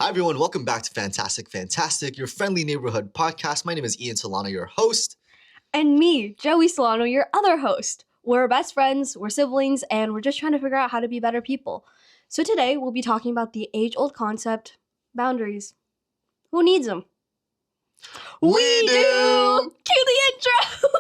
Hi everyone, welcome back to Fantastic, your friendly neighborhood podcast. My name is Joie Solano, your host. And me, Joie Solano, your other host. We're best friends, we're siblings, and we're just trying to figure out how to be better people. So today we'll be talking about the age-old concept, boundaries. Who needs them? We do! Cue the intro!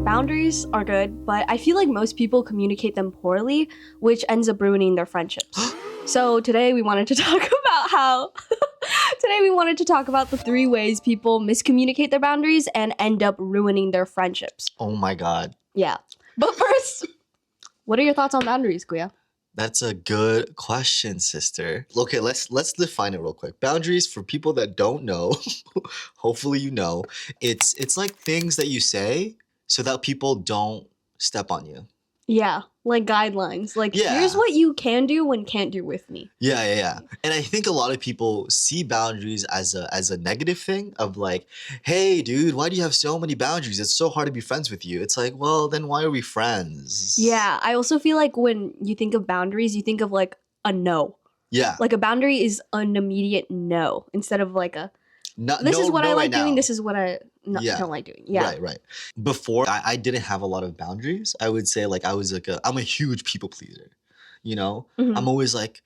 Boundaries are good, but I feel like most people communicate them poorly, which ends up ruining their friendships. So today we wanted to talk about the 3 ways people miscommunicate their boundaries and end up ruining their friendships. Oh my God. Yeah. But first, what are your thoughts on boundaries, Kuya? That's a good question, sister. Okay, let's define it real quick. Boundaries, for people that don't know, hopefully you know, it's like things that you say so that people don't step on you. Yeah, like guidelines. Like, Yeah. Here's what you can do and can't do with me. Yeah. And I think a lot of people see boundaries as a negative thing of like, hey, dude, why do you have so many boundaries? It's so hard to be friends with you. It's like, well, then why are we friends? Yeah, I also feel like when you think of boundaries, you think of like a no. Yeah. Like a boundary is an immediate no instead of like a No, this is what I like right doing, now. this is what I don't like doing. Yeah. Right. Before, I didn't have a lot of boundaries. I would say like I'm a huge people pleaser. You know, Mhm. I'm always like,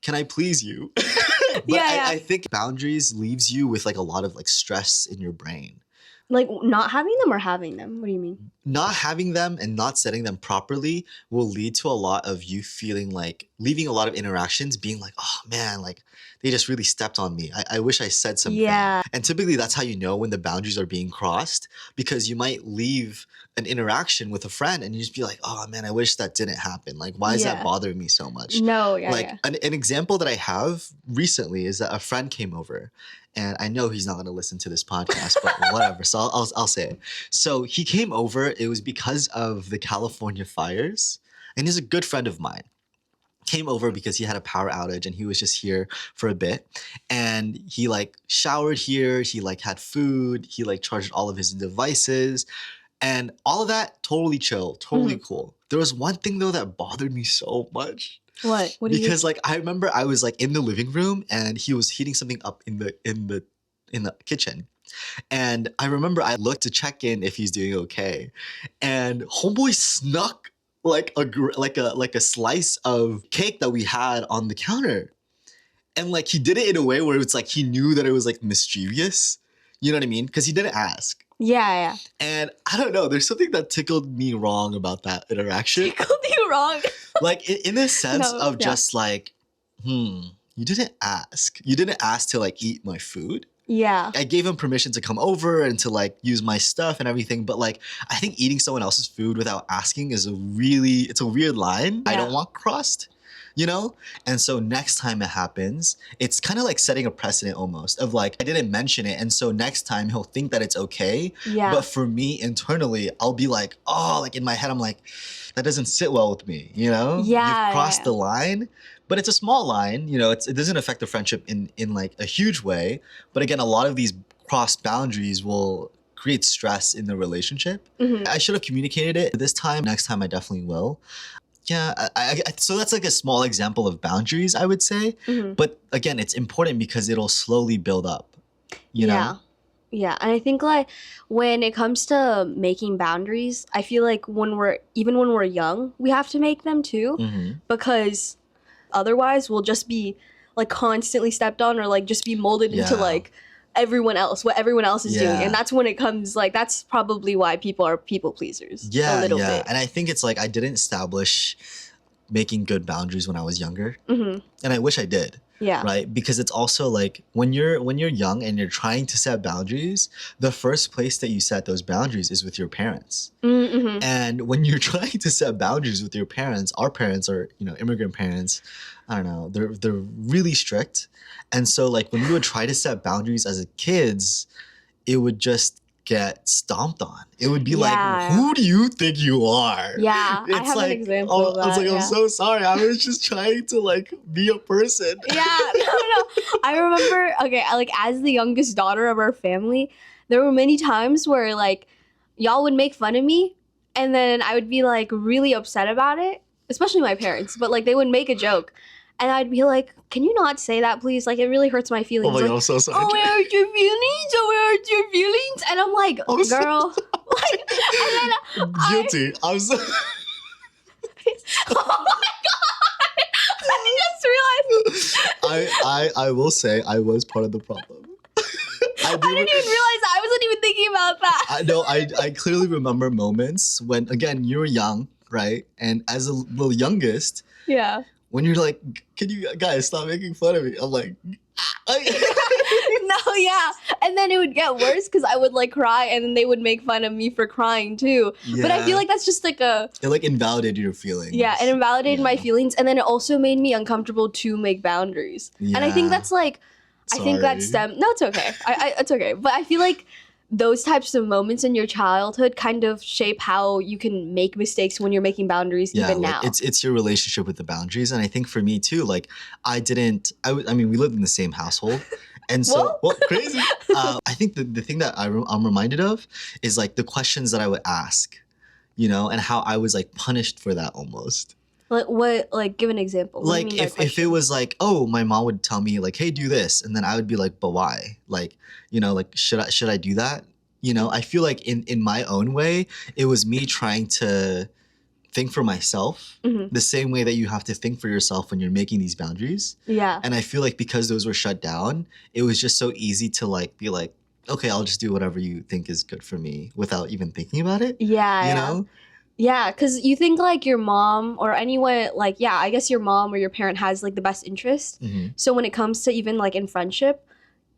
can I please you? But Yeah. I think boundaries leaves you with like a lot of like stress in your brain. Like not having them or having them? What do you mean? Not having them and not setting them properly will lead to a lot of you feeling like leaving a lot of interactions being like, oh man, like they just really stepped on me. I wish I said something. Yeah. And typically that's how you know when the boundaries are being crossed, because you might leave an interaction with a friend and you just be like, oh man, I wish that didn't happen. Like, why is that Yeah. bothering me so much? No, yeah. Like yeah. an example that I have recently is that a friend came over, and I know he's not going to listen to this podcast, but whatever. So I'll say it. So he came over. It was because of the California fires, and he's a good friend of mine. Came over because he had a power outage and he was just here for a bit, and he like showered here. He like had food. He like charged all of his devices, and all of that totally chill, totally cool. There was one thing though that bothered me so much. What? What do you Because like I remember I was like in the living room and he was heating something up in the kitchen. And I remember I looked to check in if he's doing okay. And homeboy snuck like a slice of cake that we had on the counter. And like he did it in a way where it's like he knew that it was like mischievous. You know what I mean? Because he didn't ask. Yeah. And I don't know, there's something that tickled me wrong about that interaction. Tickled you wrong. Like in a sense No, of yeah. just like, you didn't ask. You didn't ask to like eat my food. Yeah. I gave him permission to come over and to like use my stuff and everything. But like, I think eating someone else's food without asking is it's a weird line. I Yeah. don't want crossed, you know? And so next time it happens, it's kind of like setting a precedent almost of like, I didn't mention it. And so next time he'll think that it's okay. Yeah. But for me internally, I'll be like, oh, like in my head, I'm like, that doesn't sit well with me, you know? Yeah, You've crossed yeah. the line. But it's a small line, you know, it doesn't affect the friendship in like a huge way. But again, a lot of these crossed boundaries will create stress in the relationship. Mhm. I should have communicated it this time. Next time I definitely will. Yeah, so that's like a small example of boundaries, I would say. Mhm. But again, it's important because it'll slowly build up, you know? Yeah, and I think like when it comes to making boundaries, I feel like when we're young, we have to make them too, Mhm. because otherwise we'll just be like constantly stepped on or like just be molded into Yeah. like what everyone else is doing. Yeah. And that's when it comes like that's probably why people are people pleasers Yeah, a little yeah. bit. And I think it's like I didn't establish making good boundaries when I was younger. Mhm. And I wish I did. Yeah. Right? Because it's also like when you're young and you're trying to set boundaries, the first place that you set those boundaries is with your parents. Mhm. And when you're trying to set boundaries with your parents, our parents are, you know, immigrant parents. I don't know, they're really strict. And so like when we would try to set boundaries as a kids, it would just get stomped on. It would be like, Yeah. who do you think you are? Yeah, I have an example of I was that, like, I'm yeah. so sorry. I was just trying to like be a person. Yeah, no. I remember, okay, like as the youngest daughter of our family, there were many times where like y'all would make fun of me and then I would be like really upset about it. especially my parents, but like they would make a joke. And I'd be like, can you not say that, please? Like, it really hurts my feelings. Oh my like, God, I'm so sorry. oh, where are your feelings? Oh, where are your feelings? And I'm like, I'm so girl. Like, and then Guilty. I'm so. oh my God. I just realized. I will say I was part of the problem. I didn't even realize that. I wasn't even thinking about that. I know. I clearly remember moments when, again, you were young, right? And as the youngest, Yeah. when you're like, can you guys stop making fun of me? I'm like, No, yeah. And then it would get worse because I would like cry and then they would make fun of me for crying too. yeah. But I feel like that's just like it like invalidated your feelings. yeah, it invalidated my Yeah. feelings. And then it also made me uncomfortable to make boundaries. And I think Yeah. that's like, I think that Sorry. no, it's okay. It's okay. But I feel like those types of moments in your childhood kind of shape how you can make mistakes when you're making boundaries Yeah, even like, now. it's your relationship with the boundaries, and I think for me too, like I mean, we lived in the same household, and so Whoa. well, crazy. I think the thing that I'm reminded of is like the questions that I would ask, you know, and how I was like punished for that almost. Like what? Like give an example. What do you Like mean by if it question? was like, oh, my mom would tell me like, hey, do this, and then I would be like, but why? Like, you know, like should I do that? You know, I feel like in my own way, it was me trying to think for myself Mhm. the same way that you have to think for yourself when you're making these boundaries. Yeah. And I feel like because those were shut down, it was just so easy to like be like, okay, I'll just do whatever you think is good for me without even thinking about it. Yeah. You yeah. know? Yeah, because you think like your mom or anyone, like, yeah, I guess your mom or your parent has like the best interest. Hmm. So when it comes to even like in friendship,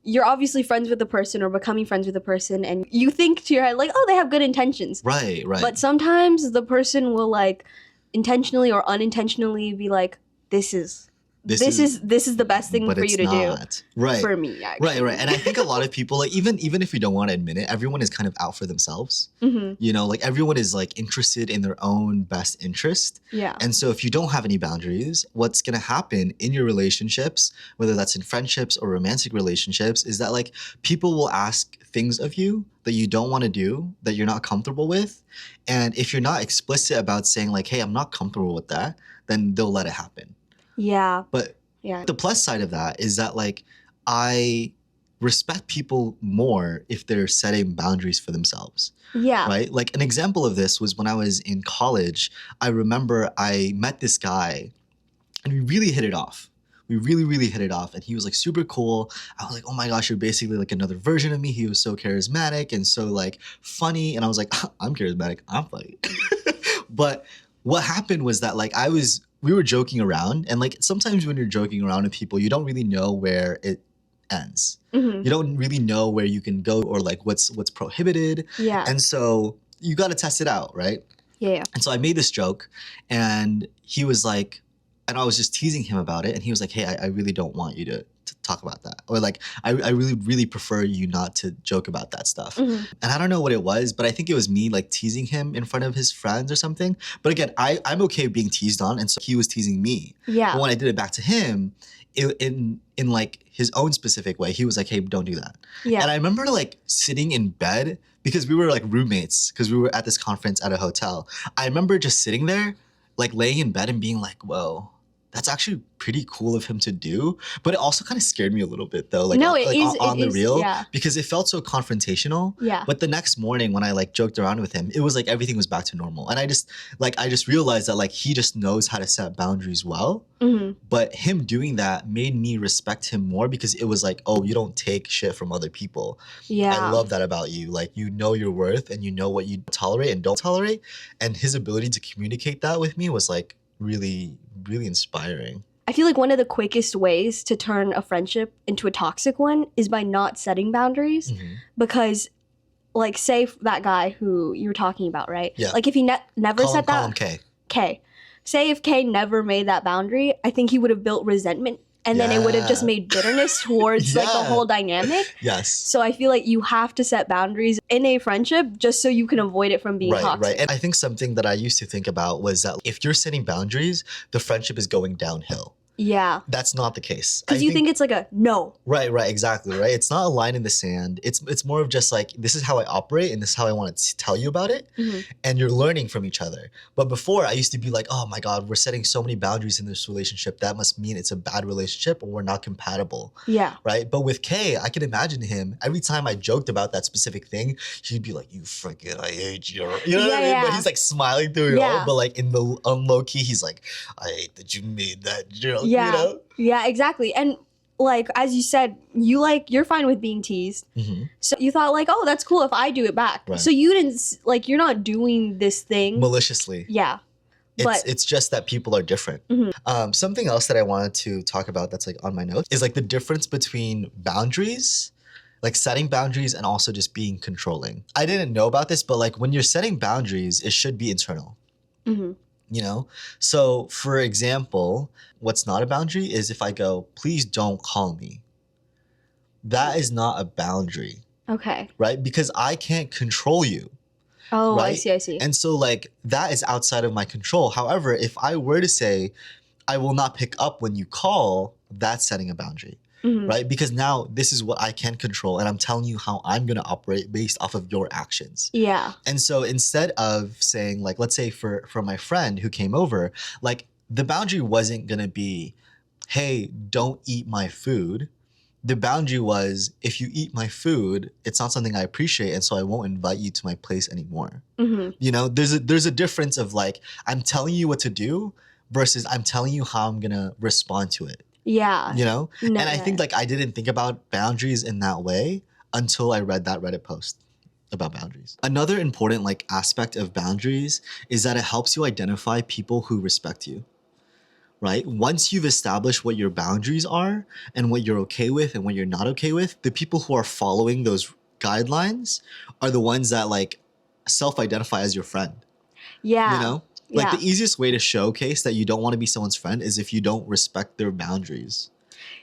you're obviously friends with the person or becoming friends with the person, and you think to your head, like, oh, they have good intentions. Right, right. But sometimes the person will like intentionally or unintentionally be like, this is the best thing but for it's you to not. Right. do for me, actually. Right. And I think a lot of people, like even if you don't want to admit it, everyone is kind of out for themselves. Hmm. You know, like everyone is like interested in their own best interest. Yeah. And so if you don't have any boundaries, what's going to happen in your relationships, whether that's in friendships or romantic relationships, is that like people will ask things of you that you don't want to do, that you're not comfortable with. And if you're not explicit about saying like, hey, I'm not comfortable with that, then they'll let it happen. Yeah. But Yeah. the plus side of that is that like I respect people more if they're setting boundaries for themselves. Yeah. Right? Like an example of this was when I was in college. I remember I met this guy and we really hit it off. We really, really hit it off. And he was like super cool. I was like, oh my gosh, you're basically like another version of me. He was so charismatic and so like funny. And I was like, I'm charismatic, I'm funny. But what happened was that like we were joking around, and like sometimes when you're joking around with people, you don't really know where it ends. Hmm. You don't really know where you can go or like what's prohibited. Yeah. And so you got to test it out, right? Yeah. And so I made this joke, and he was like, and I was just teasing him about it, and he was like, hey, I really don't want you to talk about that, or like I really, really prefer you not to joke about that stuff. Mhm. And I don't know what it was, but I think it was me like teasing him in front of his friends or something. But again, I'm okay being teased on, and so he was teasing me. Yeah. But when I did it back to him, in like his own specific way, he was like, hey, don't do that. Yeah. And I remember like sitting in bed because we were like roommates because we were at this conference at a hotel. I remember just sitting there, like laying in bed and being like, whoa, that's actually pretty cool of him to do. But it also kind of scared me a little bit though, like, No, on, it like is- on it the is, real, yeah. because it felt so confrontational. Yeah. But the next morning when I like joked around with him, it was like everything was back to normal. And I just realized that like he just knows how to set boundaries well. Hmm. But him doing that made me respect him more because it was like, oh, you don't take shit from other people. Yeah. I love that about you. Like, you know your worth and you know what you tolerate and don't tolerate. And his ability to communicate that with me was like really, really inspiring. I feel like one of the quickest ways to turn a friendship into a toxic one is by not setting boundaries. Mhm. Because, like, say that guy who you were talking about, right? Yeah. Like, if he never Call set him that, K. K. Say if K never made that boundary, I think he would have built resentment, and then it would have just Yeah. made bitterness towards like the Yeah. whole dynamic. Yes. So I feel like you have to set boundaries in a friendship just so you can avoid it from being Right, toxic. right. And I think something that I used to think about was that if you're setting boundaries, the friendship is going downhill. Yeah. That's not the case. Because you think it's like a no. Right, exactly, right? It's not a line in the sand. It's more of just like, this is how I operate and this is how I want to tell you about it. And you're learning from each other. But before, I used to be like, oh my God, we're setting so many boundaries in this relationship. That must mean it's a bad relationship or we're not compatible. Yeah. Right? But with Kay, I can imagine him, every time I joked about that specific thing, he'd be like, you freaking, I hate you. You know what I mean? But he's like smiling through it all. But like in the low key, he's like, I hate that you made that joke. Yeah. You know? Yeah, exactly. And like, as you said, you're fine with being teased. So you thought like, oh, that's cool if I do it back. Right. So you didn't, like, you're not doing this thing maliciously. Yeah. It's just that people are different. Something else that I wanted to talk about that's like on my notes is like the difference between boundaries, like setting boundaries and also just being controlling. I didn't know about this, but like when you're setting boundaries, it should be internal. You know? So for example, what's not a boundary is if I go, please don't call me. That is not a boundary. Okay. Right? Because I can't control you. Oh, right? I see. And so like that is outside of my control. However, if I were to say, I will not pick up when you call, that's setting a boundary. Right? Because now this is what I can control and I'm telling you how I'm going to operate based off of your actions. Yeah. And so instead of saying like, let's say for my friend who came over, like the boundary wasn't going to be, hey, don't eat my food. The boundary was, if you eat my food, it's not something I appreciate and so I won't invite you to my place anymore. You know, there's a difference of like, I'm telling you what to do versus I'm telling you how I'm going to respond to it. Yeah. You know? And I think like I didn't think about boundaries in that way until I read that Reddit post about boundaries. Another important like aspect of boundaries is that it helps you identify people who respect you. Right? Once you've established what your boundaries are and what you're okay with and what you're not okay with, the people who are following those guidelines are the ones that like self-identify as your friend. Yeah. You know? Like the easiest way to showcase that you don't want to be someone's friend is if you don't respect their boundaries.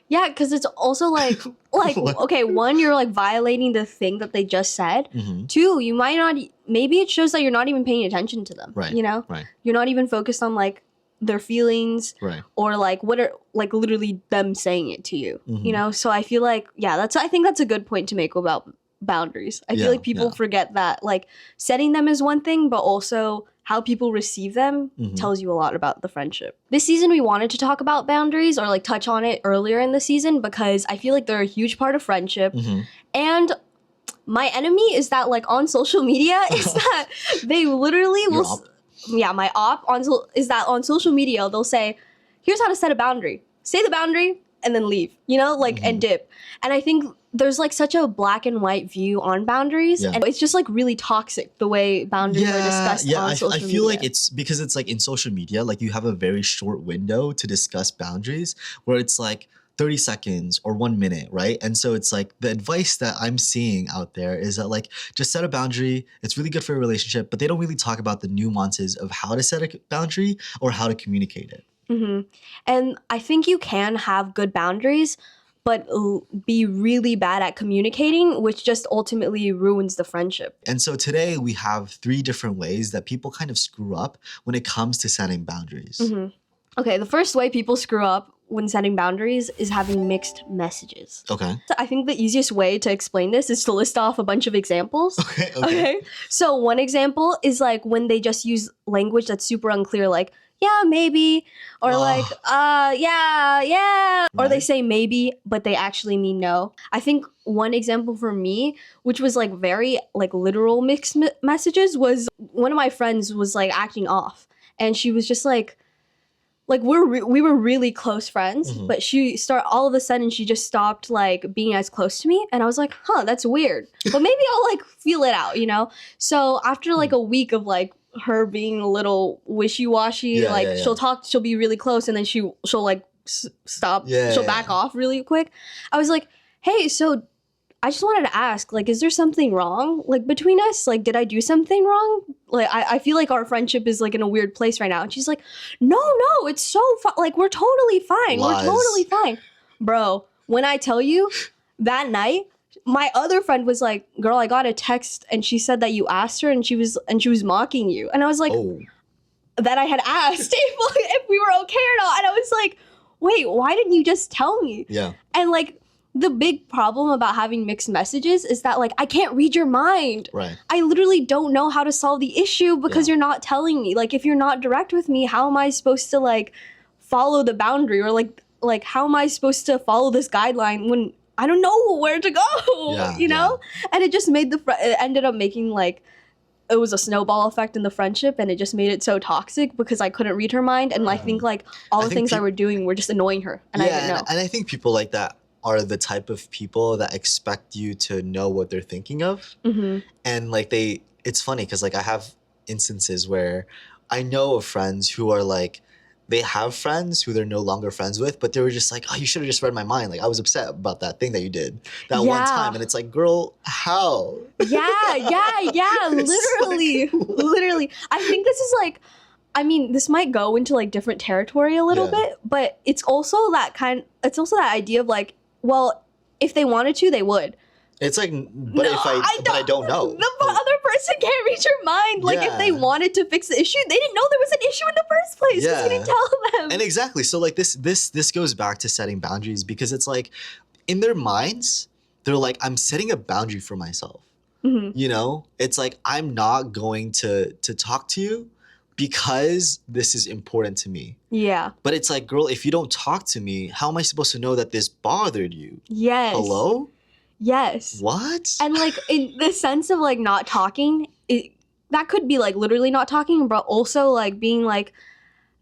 Yeah, because it's also like, okay, one, you're like violating the thing that they just said. Two, you might not, maybe it shows that you're not even paying attention to them. Right. You know? Right. You're not even focused on like their feelings. Right. Or like what are, like literally them saying it to you. You know? So I feel like, I think that's a good point to make about boundaries. I feel like people forget that like setting them is one thing, but also how people receive them tells you a lot about the friendship. This season, we wanted to talk about boundaries or like touch on it earlier in the season because I feel like they're a huge part of friendship. And my enemy is that like on social media is that they literally will... my op is that on social media, they'll say, here's how to set a boundary. Say the boundary and then leave, you know, like and dip. And I think there's like such a black and white view on boundaries and it's just like really toxic the way boundaries are discussed on social media. I feel like it's because it's like in social media, like you have a very short window to discuss boundaries where it's like 30 seconds or 1 minute, right? And so it's like the advice that I'm seeing out there is that like just set a boundary. It's really good for a relationship, but they don't really talk about the nuances of how to set a boundary or how to communicate it. And I think you can have good boundaries, but be really bad at communicating, which just ultimately ruins the friendship. And so today we have 3 different ways that people kind of screw up when it comes to setting boundaries. Okay, the first way people screw up when setting boundaries is having mixed messages. Okay. So I think the easiest way to explain this is to list off a bunch of examples. Okay. So one example is like when they just use language that's super unclear, like, yeah, maybe, or like, yeah, or they say maybe, but they actually mean no. I think one example for me, which was like very like literal mixed messages, was one of my friends was like acting off, and she was just like we were really close friends, but all of a sudden she just stopped like being as close to me, and I was like, huh, that's weird, but maybe I'll like feel it out, you know? So after like a week of like her being a little wishy-washy, she'll be really close and then she'll like stop, she'll back off really quick. I was like, hey, so I just wanted to ask, like, is there something wrong like between us? Like, did I do something wrong? Like, I feel like our friendship is like in a weird place right now. And she's like, no, it's so like we're totally fine. Lies. We're totally fine. Bro, when I tell you that night, my other friend was like, girl, I got a text and she said that you asked her and she was mocking you. And I was like, that I had asked if we were okay or not. And I was like, wait, why didn't you just tell me? Yeah. And like the big problem about having mixed messages is that like I can't read your mind. Right. I literally don't know how to solve the issue because Yeah. you're not telling me. Like if you're not direct with me, how am I supposed to like follow the boundary, or like how am I supposed to follow this guideline when I don't know where to go? Yeah, You know? And it just made it ended up making like it was a snowball effect in the friendship, and it just made it so toxic because I couldn't read her mind, and I think like all I the think things I were doing were just annoying her, and I didn't know. And I think people like that are the type of people that expect you to know what they're thinking of. And like it's funny because like I have instances where I know of friends who are like, they have friends who they're no longer friends with, but they were just like, oh, you should have just read my mind. Like I was upset about that thing that you did that one time. And it's like, girl, how? Yeah, literally. Literally. I think this is like, I mean, this might go into like different territory a little bit, but it's also that idea of like, well, if they wanted to, they would. It's like, but I don't know. The other person can't read your mind. Like if they wanted to fix the issue, they didn't know there was an issue in the first place because you didn't tell them. And exactly. So like this goes back to setting boundaries, because it's like in their minds, they're like, I'm setting a boundary for myself. You know, it's like, I'm not going to talk to you because this is important to me. Yeah. But it's like, girl, if you don't talk to me, how am I supposed to know that this bothered you? Yes. Hello? Yes. What? And like in the sense of like not talking, that could be like literally not talking, but also like being like,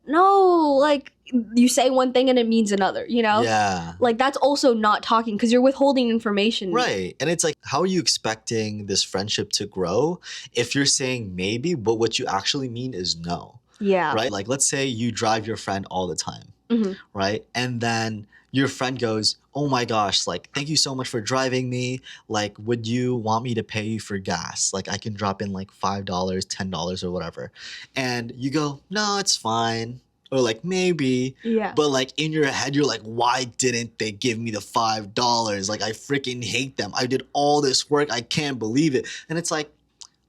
no, like you say one thing and it means another, you know? Yeah. Like that's also not talking because you're withholding information. Right. And it's like, how are you expecting this friendship to grow if you're saying maybe, but what you actually mean is no? Yeah. Right? Like let's say you drive your friend all the time, right? And then your friend goes, oh my gosh, like, thank you so much for driving me. Like, would you want me to pay you for gas? Like, I can drop in like $5, $10 or whatever. And you go, no, it's fine. Or like, maybe. Yeah. But like in your head, you're like, why didn't they give me the $5? Like, I freaking hate them. I did all this work. I can't believe it. And it's like,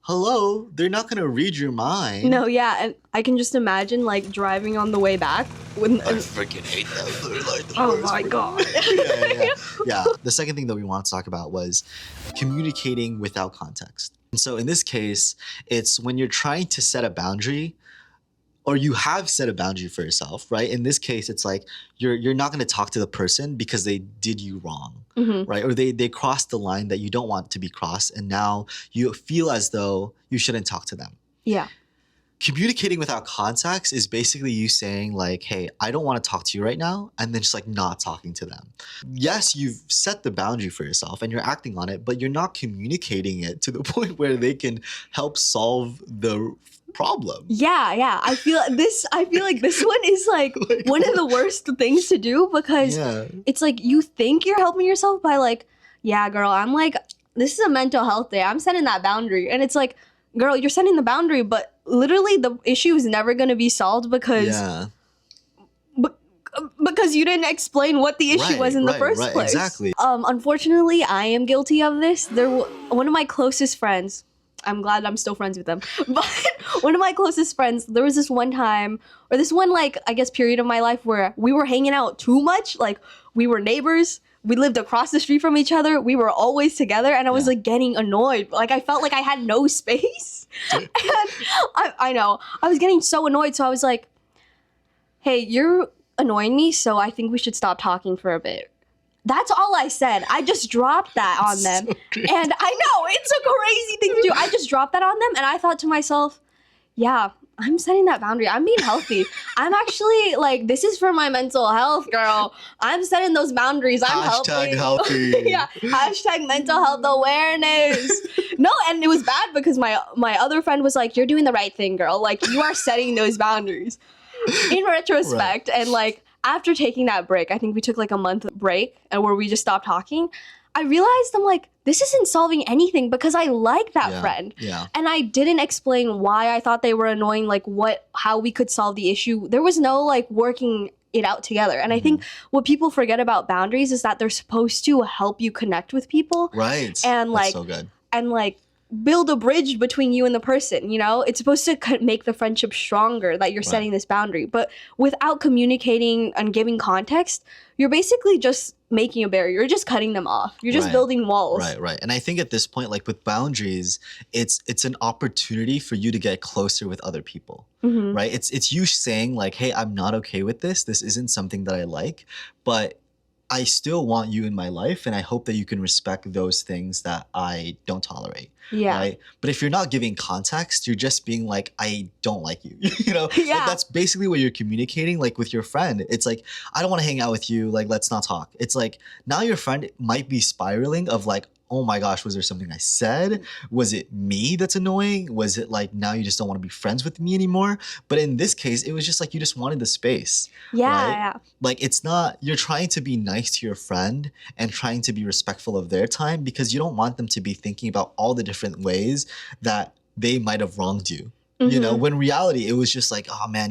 hello, they're not gonna read your mind. No, yeah, and I can just imagine like driving on the way back when I freaking hate them. They're like the oh my god. Yeah. The second thing that we want to talk about was communicating without context. And so in this case, it's when you're trying to set a boundary, or you have set a boundary for yourself, right? In this case, it's like you're not going to talk to the person because they did you wrong, right? Or they crossed the line that you don't want to be crossed, and now you feel as though you shouldn't talk to them. Yeah. Communicating without context is basically you saying like, hey, I don't want to talk to you right now, and then just like not talking to them. Yes, you've set the boundary for yourself and you're acting on it, but you're not communicating it to the point where they can help solve the problem. Yeah. I feel like this one is like one of the worst things to do, because it's like you think you're helping yourself by like, yeah, girl, I'm like, this is a mental health day. I'm setting that boundary. And it's like, girl, you're setting the boundary, but literally the issue is never going to be solved because because you didn't explain what the issue was in the first place. Exactly. Unfortunately, I am guilty of this. One of my closest friends, I'm glad I'm still friends with them, but one of my closest friends, there was this one time, or this one, like, I guess period of my life where we were hanging out too much. Like, we were neighbors. We lived across the street from each other. We were always together, and I was like getting annoyed. Like, I felt like I had no space. And I know. I was getting so annoyed, so I was like, hey, you're annoying me, so I think we should stop talking for a bit. That's all I said. I just dropped that on them. So and I know, it's a crazy thing to do. I just dropped that on them, and I thought to myself, yeah, I'm setting that boundary. I'm being healthy. I'm actually, like, this is for my mental health, girl. I'm setting those boundaries. I'm Hashtag healthy. Yeah. Hashtag mental health awareness. No, and it was bad because my other friend was like, you're doing the right thing, girl. Like, you are setting those boundaries. In retrospect, and like, after taking that break, I think we took like a month break and where we just stopped talking, I realized I'm like, this isn't solving anything because I like that friend. Yeah. And I didn't explain why I thought they were annoying, like how we could solve the issue. There was no like working it out together. And I think what people forget about boundaries is that they're supposed to help you connect with people. Right. And like, that's so good. And like, build a bridge between you and the person, you know? It's supposed to make the friendship stronger that you're setting this boundary. But without communicating and giving context, you're basically just making a barrier. You're just cutting them off. You're just building walls. Right. And I think at this point, like with boundaries, it's an opportunity for you to get closer with other people, right? It's you saying like, hey, I'm not okay with this. This isn't something that I like, but I still want you in my life, and I hope that you can respect those things that I don't tolerate. Yeah. Right? But if you're not giving context, you're just being like, I don't like you. You know? Yeah. Like, that's basically what you're communicating. Like with your friend, it's like, I don't want to hang out with you. Like, let's not talk. It's like now your friend might be spiraling of like, oh my gosh, was there something I said? Was it me that's annoying? Was it like now you just don't want to be friends with me anymore? But in this case, it was just like you just wanted the space. Yeah. Like it's not, you're trying to be nice to your friend and trying to be respectful of their time because you don't want them to be thinking about all the different ways that they might have wronged you. You know, when in reality, it was just like, oh man,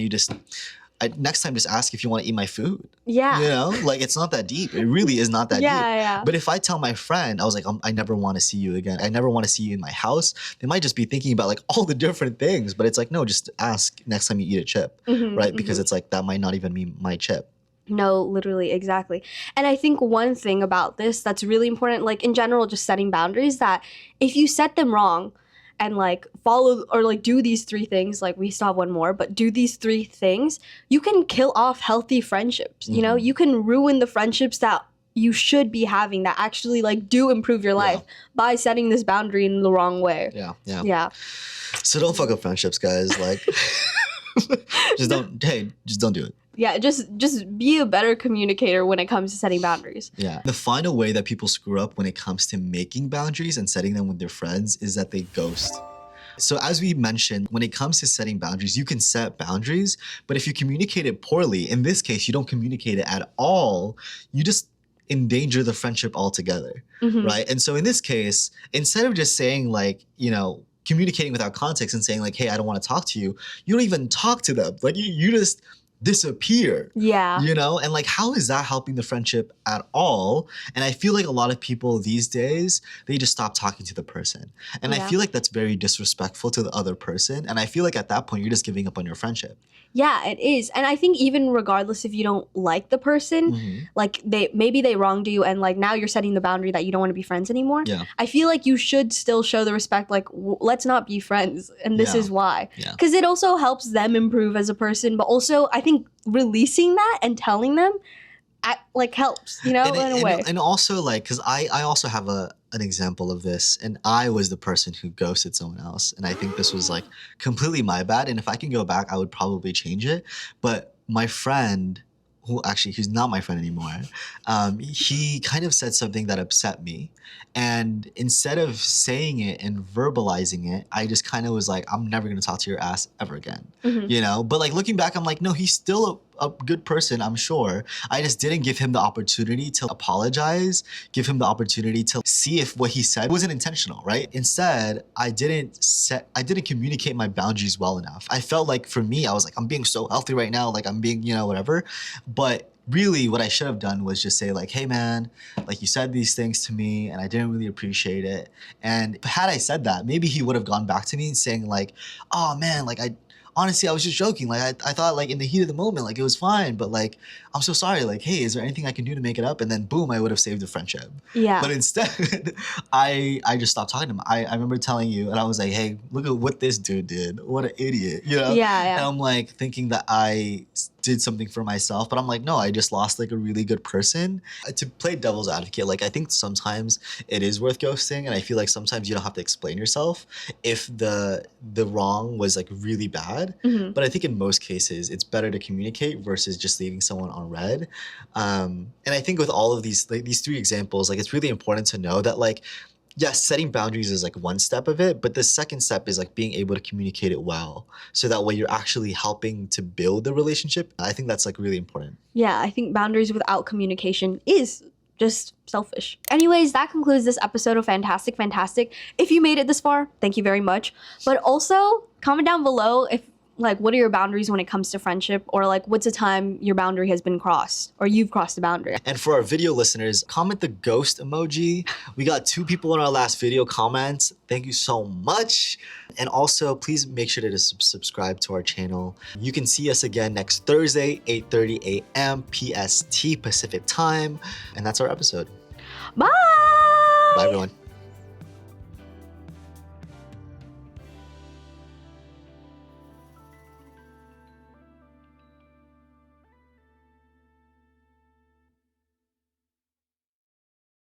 next time just ask if you want to eat my food. Yeah. You know, like it's not that deep. It really is not that deep. Yeah. But if I tell my friend, I was like, I never want to see you again. I never want to see you in my house. They might just be thinking about like all the different things. But it's like, no, just ask next time you eat a chip, right? Because it's like, that might not even be my chip. No, literally, exactly. And I think one thing about this that's really important, like in general, just setting boundaries, that if you set them wrong, and like follow or like do these 3 things, like we still have one more, but do these 3 things, you can kill off healthy friendships. You know, you can ruin the friendships that you should be having that actually like do improve your life by setting this boundary in the wrong way. Yeah. So don't fuck up friendships, guys. Like just don't do it. Yeah, just be a better communicator when it comes to setting boundaries. Yeah. The final way that people screw up when it comes to making boundaries and setting them with their friends is that they ghost. So as we mentioned, when it comes to setting boundaries, you can set boundaries, but if you communicate it poorly, in this case, you don't communicate it at all, you just endanger the friendship altogether, right? And so in this case, instead of just saying like, you know, communicating without context and saying like, hey, I don't want to talk to you, you don't even talk to them. Like you just disappear. Yeah. You know? And like, how is that helping the friendship at all? And I feel like a lot of people these days, they just stop talking to the person. And I feel like that's very disrespectful to the other person. And I feel like at that point, you're just giving up on your friendship. Yeah, it is. And I think even regardless if you don't like the person, like maybe they wronged you and like now you're setting the boundary that you don't want to be friends anymore. Yeah. I feel like you should still show the respect, like let's not be friends and this is why. Because it also helps them improve as a person, but also I think releasing that and telling them like helps, you know, in a way. And also like, because I also have an example of this, and I was the person who ghosted someone else, and I think this was like completely my bad, and if I can go back I would probably change it. But my friend, who actually he's not my friend anymore, he kind of said something that upset me, and instead of saying it and verbalizing it, I just kind of was like, I'm never gonna talk to your ass ever again. You know? But like looking back, I'm like, no, he's still a good person, I'm sure. I just didn't give him the opportunity to apologize, give him the opportunity to see if what he said wasn't intentional, right? Instead, I didn't communicate my boundaries well enough. I felt like for me, I was like, I'm being so healthy right now, like I'm being, you know, whatever. But really what I should have done was just say like, hey man, like you said these things to me and I didn't really appreciate it. And had I said that, maybe he would have gone back to me and saying like, oh man, like honestly, I was just joking. Like, I thought, like, in the heat of the moment, like, it was fine. But, like, I'm so sorry. Like, hey, is there anything I can do to make it up? And then, boom, I would have saved the friendship. Yeah. But instead, I just stopped talking to him. I remember telling you, and I was like, hey, look at what this dude did. What an idiot, you know? Yeah. And I'm, like, thinking that I did something for myself. But I'm like, no, I just lost, like, a really good person. To play devil's advocate, like, I think sometimes it is worth ghosting. And I feel like sometimes you don't have to explain yourself if the wrong was, like, really bad. But I think in most cases, it's better to communicate versus just leaving someone on red. And I think with all of these, like, these 3 examples, like, it's really important to know that, like, yes, setting boundaries is like one step of it, but the second step is like being able to communicate it well. So that way you're actually helping to build the relationship. I think that's like really important. Yeah, I think boundaries without communication is just selfish. Anyways, that concludes this episode of Fantastic. If you made it this far, thank you very much. But also comment down below if like, what are your boundaries when it comes to friendship? Or like, what's a time your boundary has been crossed or you've crossed a boundary? And for our video listeners, comment the ghost emoji. We got 2 people in our last video comments. Thank you so much. And also, please make sure to subscribe to our channel. You can see us again next Thursday, 8:30 a.m. PST Pacific time. And that's our episode. Bye! Bye, everyone.